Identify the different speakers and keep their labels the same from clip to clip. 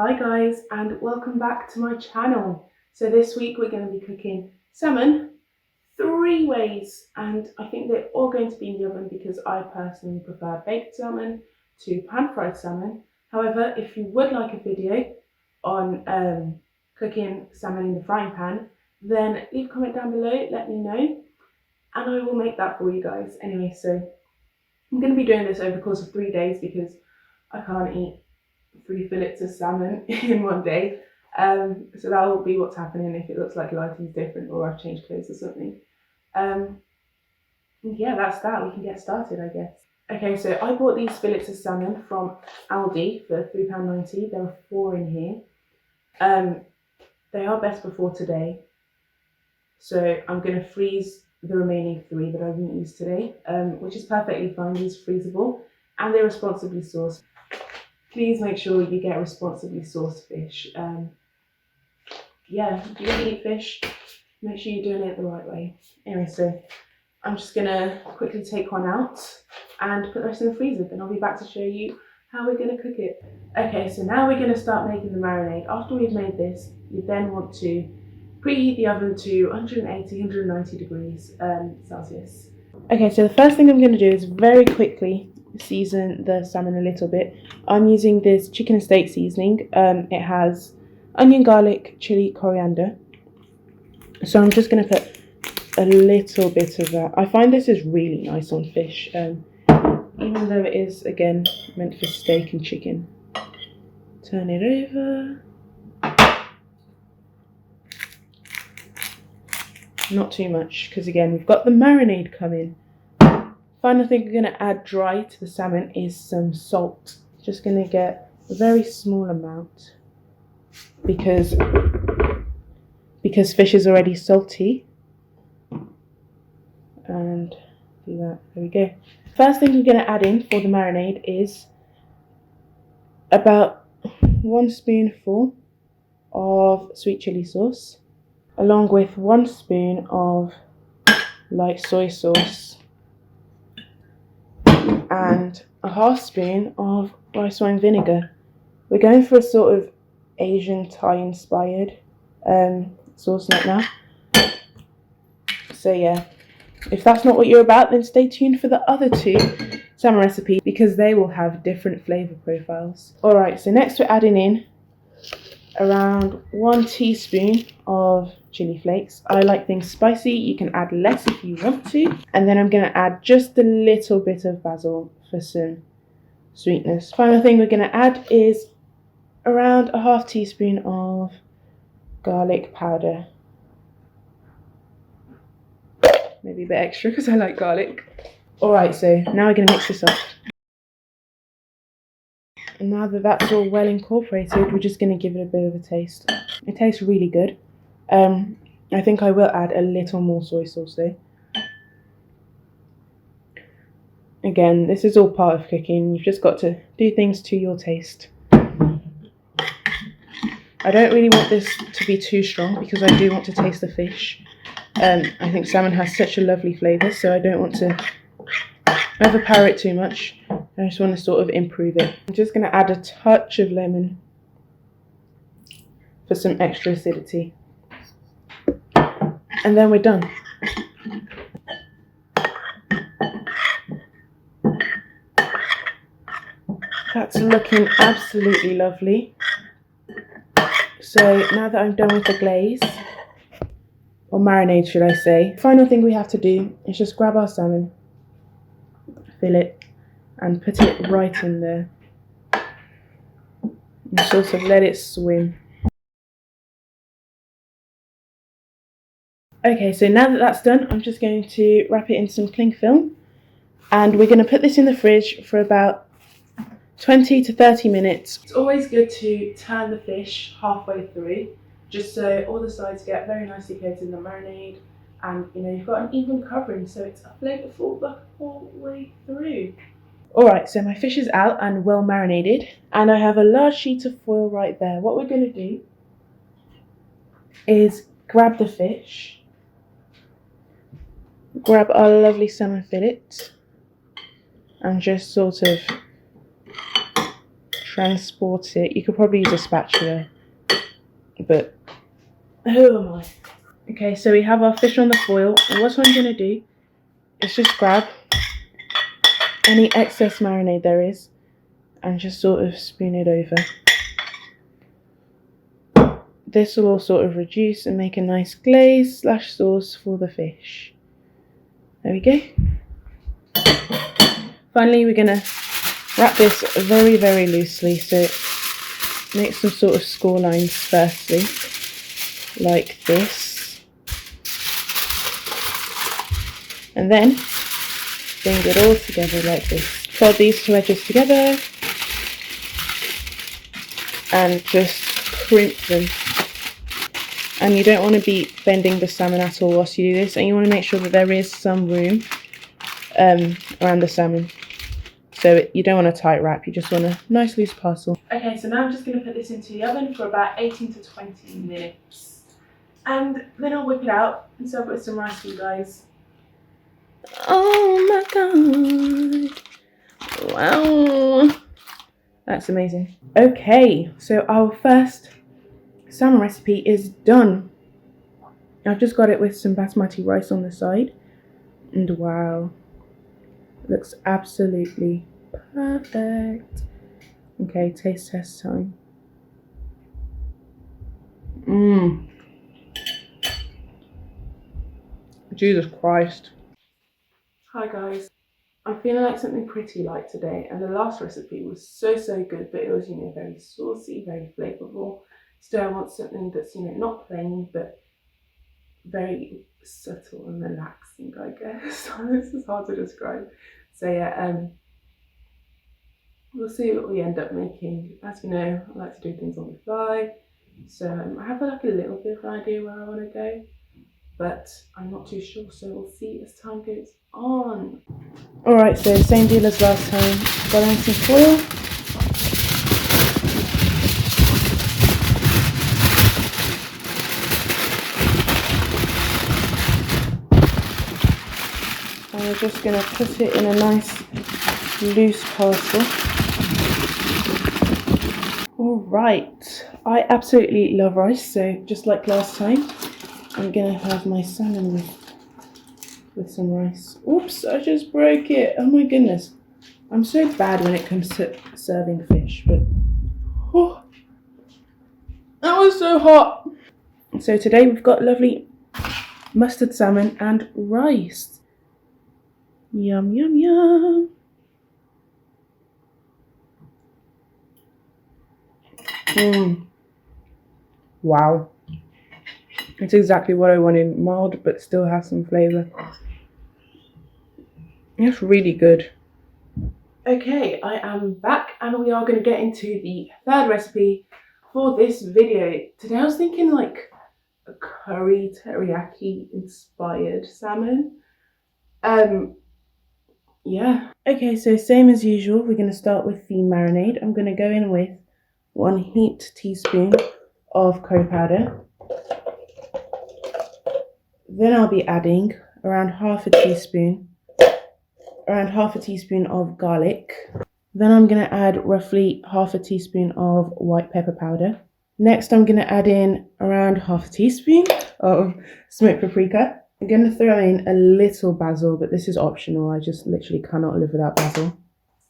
Speaker 1: Hi guys, and welcome back to my channel. So this week we're going to be cooking salmon 3 ways, and I think they're all going to be in the oven because I personally prefer baked salmon to pan-fried salmon. However, if you would like a video on cooking salmon in the frying pan, then leave a comment down below, let me know, and I will make that for you guys. Anyway, so I'm going to be doing this over the course of 3 days because I can't eat 3 fillets of salmon in one day. So that will be what's happening if it looks like lighting's different or I've changed clothes or something. Yeah, that's that. We can get started, I guess. Okay, so I bought these fillets of salmon from Aldi for £3.90. There are 4 in here. They are best before today. So I'm going to freeze the remaining 3 that I won't use today, which is perfectly fine. These are freezable and they're responsibly sourced. Please make sure you get responsibly sourced fish. Yeah, if you're going to eat fish, make sure you're doing it the right way. Anyway, so I'm just going to quickly take one out and put the rest in the freezer. Then I'll be back to show you how we're going to cook it. Okay, so now we're going to start making the marinade. After we've made this, you then want to preheat the oven to 180, 190 degrees Celsius. Okay, so the first thing I'm going to do is very quickly season the salmon a little bit. I'm using this chicken and steak seasoning. It has onion, garlic, chili, coriander. So I'm just going to put a little bit of that. I find this is really nice on fish, even though it is, again, meant for steak and chicken. Turn it over. Not too much, because again, we've got the marinade coming. Final thing we're going to add dry to the salmon is some salt. Just going to get a very small amount because fish is already salty. And do that. There we go. First thing we're going to add in for the marinade is about 1 spoonful of sweet chili sauce, along with 1 spoon of light soy sauce and a ½ spoon of rice wine vinegar. We're going for a sort of Asian Thai inspired sauce right now. So yeah, if that's not what you're about, then stay tuned for the other 2 salmon recipes because they will have different flavour profiles. Alright, so next we're adding in around 1 teaspoon of chili flakes. I like things spicy. You can add less if you want to. And then I'm going to add just a little bit of basil for some sweetness. Final thing we're going to add is around a ½ teaspoon of garlic powder. Maybe a bit extra because I like garlic. Alright, so now we're going to mix this up. And now that that's all well incorporated, we're just going to give it a bit of a taste. It tastes really good. I think I will add a little more soy sauce though. Again, this is all part of cooking. You've just got to do things to your taste. I don't really want this to be too strong because I do want to taste the fish. I think salmon has such a lovely flavour, so I don't want to overpower it too much. I just want to sort of improve it. I'm just going to add a touch of lemon for some extra acidity. And then we're done. That's looking absolutely lovely. So now that I'm done with the glaze, or marinade should I say, final thing we have to do is just grab our salmon, fill it, and put it right in there. And sort of let it swim. Okay, so now that that's done, I'm just going to wrap it in some cling film. And we're going to put this in the fridge for about 20 to 30 minutes. It's always good to turn the fish halfway through, just so all the sides get very nicely coated in the marinade, and you've got an even covering, so it's flavourful the whole way through. Alright, so my fish is out and well marinated, and I have a large sheet of foil right there. What we're going to do is grab the fish, grab our lovely salmon fillet, and just sort of transport it. You could probably use a spatula, but who am I? Okay, so we have our fish on the foil, and what I'm going to do is just grab any excess marinade there is and just sort of spoon it over. This will all sort of reduce and make a nice glaze / sauce for the fish. There we go. Finally, we're going to wrap this very, very loosely, so make some sort of score lines firstly, like this. And then bring it all together like this. Fold these two edges together and just crimp them. And you don't want to be bending the salmon at all whilst you do this, and you want to make sure that there is some room around the salmon. So you don't want a tight wrap, you just want a nice loose parcel. Okay, so now I'm just going to put this into the oven for about 18 to 20 minutes. And then I'll whip it out and serve it with some rice for you guys. Oh my god. Wow. That's amazing. Okay, so our first salmon recipe is done. I've just got it with some basmati rice on the side. And wow. Looks absolutely perfect. Okay, taste test time. Jesus Christ. Hi guys. I'm feeling like something pretty light today, and the last recipe was so good, but it was, very saucy, very flavourful. Today I want something that's, not plain, but very subtle and relaxing, I guess. This is hard to describe. So yeah, we'll see what we end up making. As you know, I like to do things on the fly, so I have like a little bit of an idea where I want to go, but I'm not too sure, so we'll see as time goes on. Alright, so same deal as last time. Got on some foil. And we're just going to put it in a nice loose parcel. Alright, I absolutely love rice, so just like last time, I'm going to have my salmon with some rice. Oops, I just broke it. Oh my goodness. I'm so bad when it comes to serving fish, but oh, that was so hot. So today we've got lovely mustard salmon and rice. Yum, yum, yum. Wow. It's exactly what I wanted. Mild, but still has some flavour. It's really good. Okay, I am back, and we are going to get into the third recipe for this video. Today I was thinking like a curry teriyaki inspired salmon. Yeah. Okay, so same as usual, we're going to start with the marinade. I'm going to go in with 1 heaped teaspoon of curry powder. Then I'll be adding around half a teaspoon of garlic. Then I'm going to add roughly half a teaspoon of white pepper powder. Next I'm going to add in around half a teaspoon of smoked paprika. I'm going to throw in a little basil, but this is optional. I just literally cannot live without basil.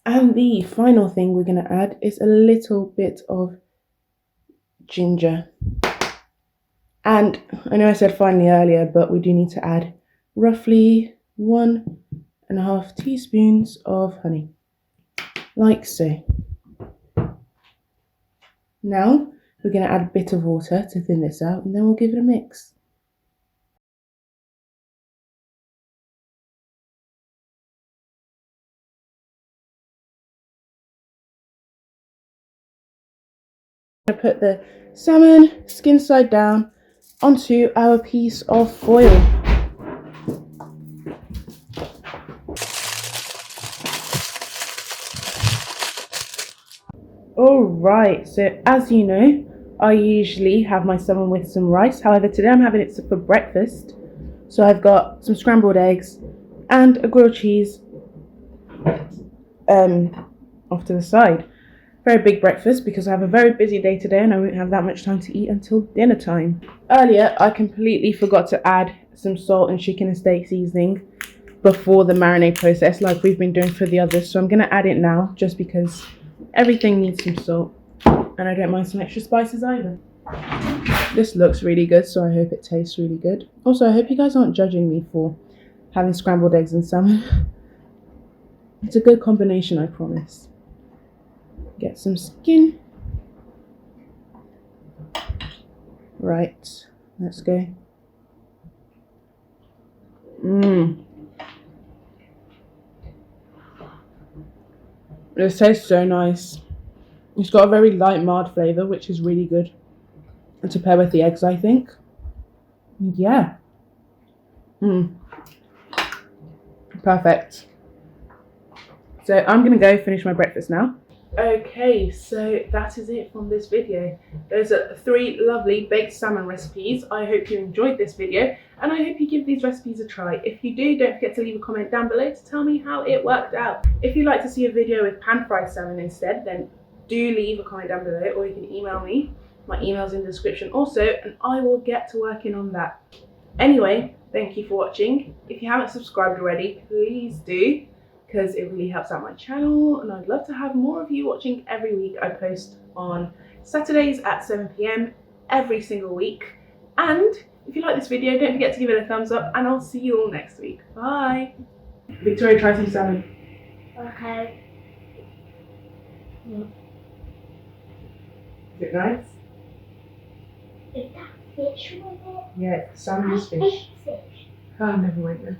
Speaker 1: And the final thing we're going to add is a little bit of ginger. And I know I said finally earlier, but we do need to add roughly 1.5 teaspoons of honey, like so. Now we're going to add a bit of water to thin this out, and then we'll give it a mix. I'm going to put the salmon skin side down onto our piece of foil. Alright, so as you know, I usually have my salmon with some rice. However, today I'm having it for breakfast. So I've got some scrambled eggs and a grilled cheese off to the side. very big breakfast because I have a very busy day today and I won't have that much time to eat until dinner time. Earlier, I completely forgot to add some salt and chicken and steak seasoning before the marinade process like we've been doing for the others. So I'm going to add it now just because everything needs some salt and I don't mind some extra spices either. This looks really good, so I hope it tastes really good. Also, I hope you guys aren't judging me for having scrambled eggs and salmon. It's a good combination, I promise. Get some skin. Right, let's go. This tastes so nice. It's got a very light, mild flavour, which is really good. And to pair with the eggs, I think. Yeah. Perfect. So I'm going to go finish my breakfast now. Okay, so that is it from this video. Those are 3 lovely baked salmon recipes. I hope you enjoyed this video and I hope you give these recipes a try. If you do, don't forget to leave a comment down below to tell me how it worked out. If you'd like to see a video with pan-fried salmon instead, then do leave a comment down below or you can email me. My email's in the description also and I will get to working on that. Anyway, thank you for watching. If you haven't subscribed already, please do, because it really helps out my channel and I'd love to have more of you watching every week. I post on Saturdays at 7 PM every single week. And if you like this video, don't forget to give it a thumbs up and I'll see you all next week. Bye. Victoria, try some salmon.
Speaker 2: Okay.
Speaker 1: Is it nice?
Speaker 2: Is that fish with it?
Speaker 1: Yeah, salmon is
Speaker 2: I
Speaker 1: fish.
Speaker 2: hate fish.
Speaker 1: Oh, never mind then.